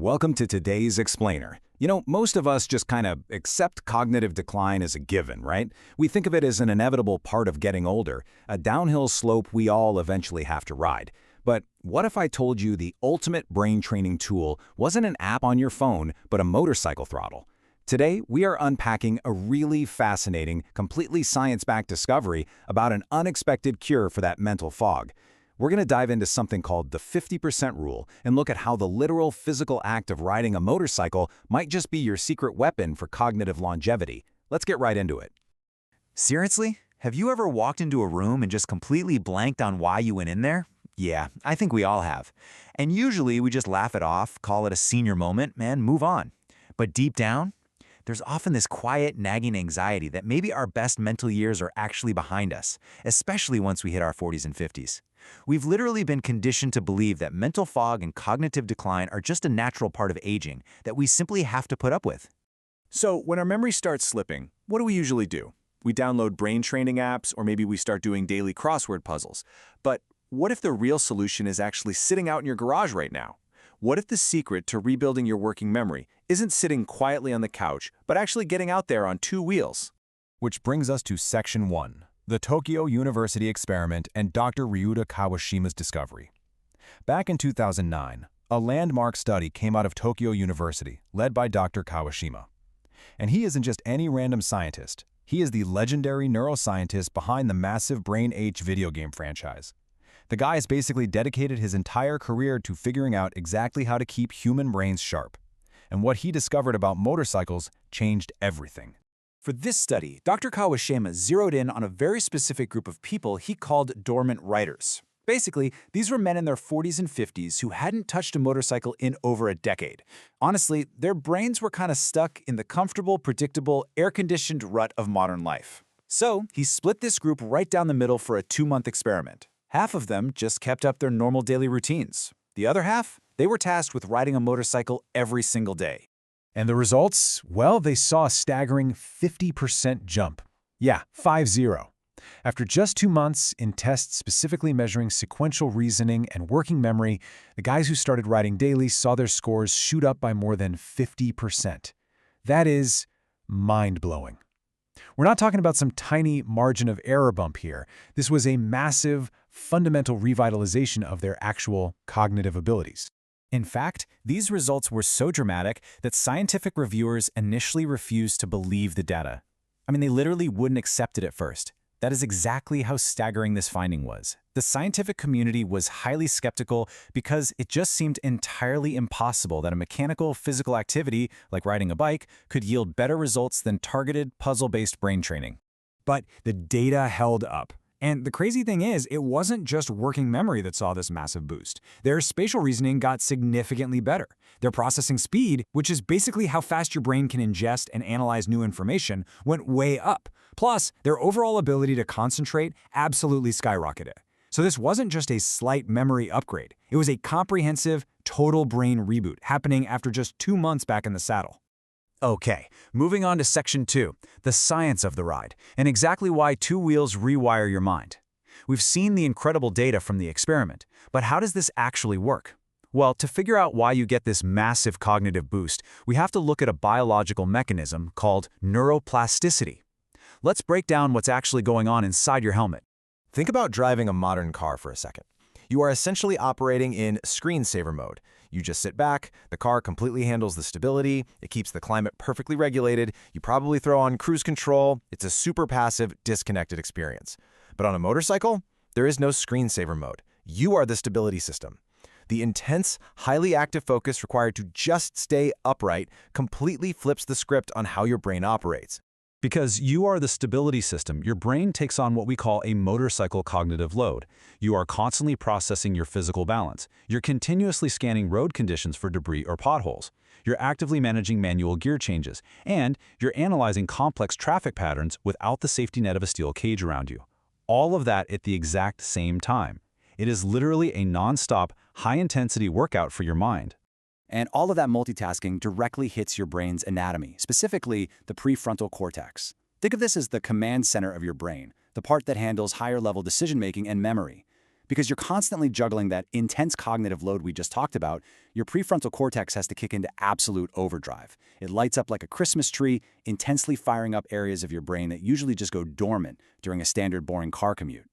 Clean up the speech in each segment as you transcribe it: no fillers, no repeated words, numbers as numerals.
Welcome to today's Explainer. Most of us just kind of accept cognitive decline as a given, right? We think of it as an inevitable part of getting older, a downhill slope we all eventually have to ride. But what if I told you the ultimate brain training tool wasn't an app on your phone, but a motorcycle throttle? Today, we are unpacking a really fascinating, completely science-backed discovery about an unexpected cure for that mental fog. We're going to dive into something called the 50% rule and look at how the literal physical act of riding a motorcycle might just be your secret weapon for cognitive longevity. Let's get right into it. Seriously? Have you ever walked into a room and just completely blanked on why you went in there? Yeah, I think we all have. And usually we just laugh it off, call it a senior moment, and move on. But deep down, there's often this quiet, nagging anxiety that maybe our best mental years are actually behind us, especially once we hit our 40s and 50s. We've literally been conditioned to believe that mental fog and cognitive decline are just a natural part of aging that we simply have to put up with. So when our memory starts slipping, what do we usually do? We download brain training apps, or maybe we start doing daily crossword puzzles. But what if the real solution is actually sitting out in your garage right now? What if the secret to rebuilding your working memory isn't sitting quietly on the couch, but actually getting out there on two wheels? Which brings us to Section 1, the Tokyo University experiment and Dr. Ryuta Kawashima's discovery. Back in 2009, a landmark study came out of Tokyo University, led by Dr. Kawashima. And he isn't just any random scientist. He is the legendary neuroscientist behind the massive Brain H video game franchise. The guy has basically dedicated his entire career to figuring out exactly how to keep human brains sharp. And what he discovered about motorcycles changed everything. For this study, Dr. Kawashima zeroed in on a very specific group of people he called dormant riders. Basically, these were men in their 40s and 50s who hadn't touched a motorcycle in over a decade. Honestly, their brains were kind of stuck in the comfortable, predictable, air-conditioned rut of modern life. So, he split this group right down the middle for a 2-month experiment. Half of them just kept up their normal daily routines. The other half, they were tasked with riding a motorcycle every single day. And the results? Well, they saw a staggering 50% jump. Yeah, 50. After just 2 months in tests specifically measuring sequential reasoning and working memory, the guys who started riding daily saw their scores shoot up by more than 50%. That is mind-blowing. We're not talking about some tiny margin of error bump here. This was a massive, fundamental revitalization of their actual cognitive abilities. In fact, these results were so dramatic that scientific reviewers initially refused to believe the data. They literally wouldn't accept it at first. That is exactly how staggering this finding was. The scientific community was highly skeptical because it just seemed entirely impossible that a mechanical physical activity, like riding a bike, could yield better results than targeted, puzzle-based brain training. But the data held up. And the crazy thing is, it wasn't just working memory that saw this massive boost. Their spatial reasoning got significantly better. Their processing speed, which is basically how fast your brain can ingest and analyze new information, went way up. Plus, their overall ability to concentrate absolutely skyrocketed. So this wasn't just a slight memory upgrade. It was a comprehensive, total brain reboot happening after just 2 months back in the saddle. Okay, moving on to Section 2, the science of the ride, and exactly why two wheels rewire your mind. We've seen the incredible data from the experiment, but how does this actually work? Well, to figure out why you get this massive cognitive boost, we have to look at a biological mechanism called neuroplasticity. Let's break down what's actually going on inside your helmet. Think about driving a modern car for a second. You are essentially operating in screensaver mode. You just sit back, the car completely handles the stability, it keeps the climate perfectly regulated, you probably throw on cruise control. It's a super passive, disconnected experience. But on a motorcycle, there is no screensaver mode. You are the stability system. The intense, highly active focus required to just stay upright completely flips the script on how your brain operates. Because you are the stability system, your brain takes on what we call a motorcycle cognitive load. You are constantly processing your physical balance. You're continuously scanning road conditions for debris or potholes. You're actively managing manual gear changes. And you're analyzing complex traffic patterns without the safety net of a steel cage around you. All of that at the exact same time. It is literally a non-stop, high-intensity workout for your mind. And all of that multitasking directly hits your brain's anatomy, specifically the prefrontal cortex. Think of this as the command center of your brain, the part that handles higher-level decision-making and memory. Because you're constantly juggling that intense cognitive load we just talked about, your prefrontal cortex has to kick into absolute overdrive. It lights up like a Christmas tree, intensely firing up areas of your brain that usually just go dormant during a standard boring car commute.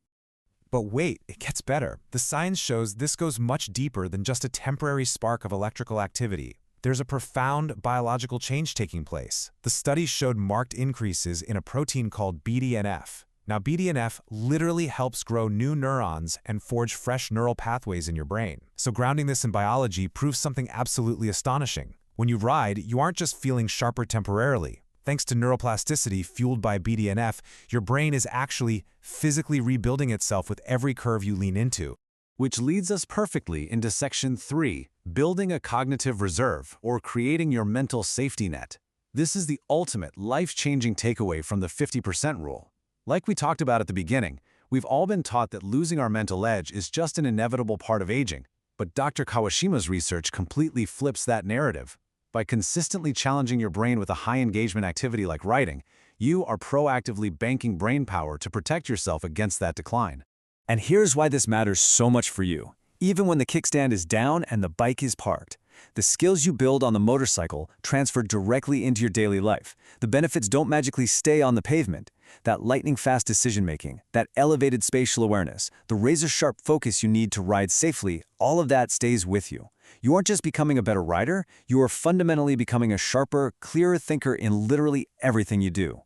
But wait, it gets better. The science shows this goes much deeper than just a temporary spark of electrical activity. There's a profound biological change taking place. The studies showed marked increases in a protein called BDNF. Now, BDNF literally helps grow new neurons and forge fresh neural pathways in your brain. So grounding this in biology proves something absolutely astonishing. When you ride, you aren't just feeling sharper temporarily. Thanks to neuroplasticity fueled by BDNF, your brain is actually physically rebuilding itself with every curve you lean into. Which leads us perfectly into Section 3, building a cognitive reserve, or creating your mental safety net. This is the ultimate life-changing takeaway from the 50% rule. Like we talked about at the beginning, we've all been taught that losing our mental edge is just an inevitable part of aging. But Dr. Kawashima's research completely flips that narrative. By consistently challenging your brain with a high-engagement activity like writing, you are proactively banking brain power to protect yourself against that decline. And here's why this matters so much for you. Even when the kickstand is down and the bike is parked, the skills you build on the motorcycle transfer directly into your daily life. The benefits don't magically stay on the pavement. That lightning-fast decision-making, that elevated spatial awareness, the razor-sharp focus you need to ride safely, all of that stays with you. You aren't just becoming a better rider, you are fundamentally becoming a sharper, clearer thinker in literally everything you do.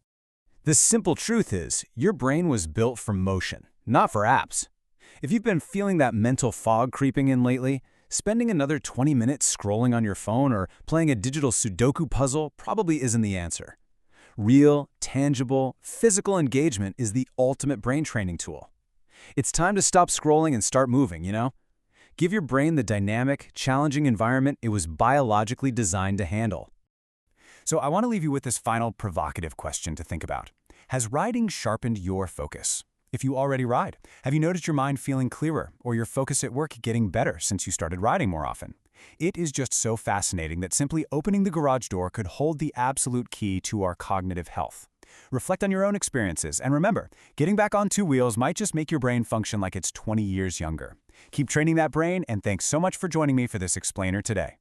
The simple truth is, your brain was built for motion, not for apps. If you've been feeling that mental fog creeping in lately, spending another 20 minutes scrolling on your phone or playing a digital Sudoku puzzle probably isn't the answer. Real, tangible, physical engagement is the ultimate brain training tool. It's time to stop scrolling and start moving, you know? Give your brain the dynamic, challenging environment it was biologically designed to handle. So I want to leave you with this final provocative question to think about. Has riding sharpened your focus? If you already ride, have you noticed your mind feeling clearer or your focus at work getting better since you started riding more often? It is just so fascinating that simply opening the garage door could hold the absolute key to our cognitive health. Reflect on your own experiences, and remember, getting back on two wheels might just make your brain function like it's 20 years younger. Keep training that brain, and thanks so much for joining me for this explainer today.